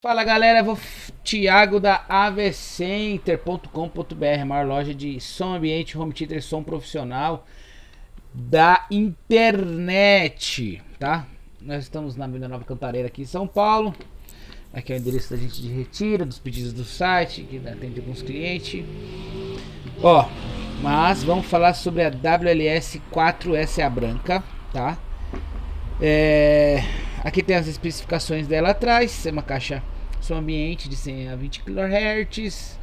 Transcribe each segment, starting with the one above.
Fala galera, Thiago da avcenter.com.br, maior loja de som ambiente, home theater, som profissional da internet, tá? Nós estamos na Vila Nova Cantareira aqui em São Paulo. Aqui é o endereço da gente de retiro, dos pedidos do site, que atende alguns clientes. Ó, mas vamos falar sobre a WLS 4SA branca, tá? Aqui tem as especificações dela atrás. É uma caixa som ambiente de 100 a 20 kHz.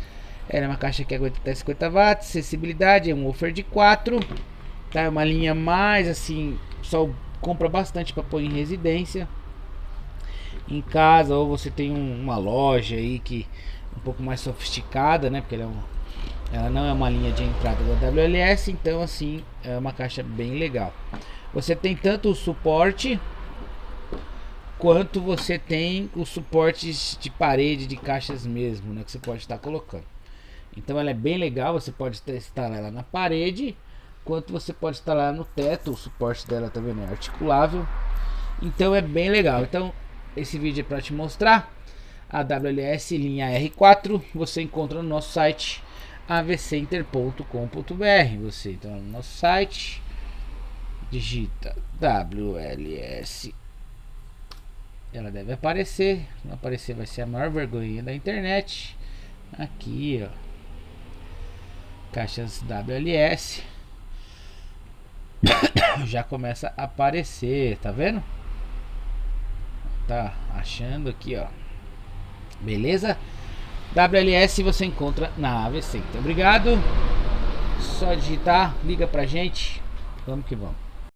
Ela é uma caixa que aguenta até 50 watts. Acessibilidade é um woofer de 4. Tá? É uma linha mais assim, só compra bastante para pôr em residência, em casa, ou você tem uma loja aí que um pouco mais sofisticada, né? Porque ela não é uma linha de entrada da WLS, então assim é uma caixa bem legal. Você tem tanto o suporte quanto você tem os suportes de parede de caixas mesmo, né, que você pode estar colocando. Então ela é bem legal, você pode instalar ela na parede, quanto você pode instalar no teto. O suporte dela também é articulável, então é bem legal. Então esse vídeo é para te mostrar a WLS linha R4. Você encontra no nosso site avcenter.com.br. Você entra no nosso site, digita WLS, ela deve aparecer. Se não aparecer, vai ser a maior vergonha da internet. Aqui, ó, caixas WLS. Já começa a aparecer, tá vendo? Tá achando aqui, ó. Beleza? WLS você encontra na AVC. Então, obrigado. Só digitar, liga pra gente. Vamos que vamos.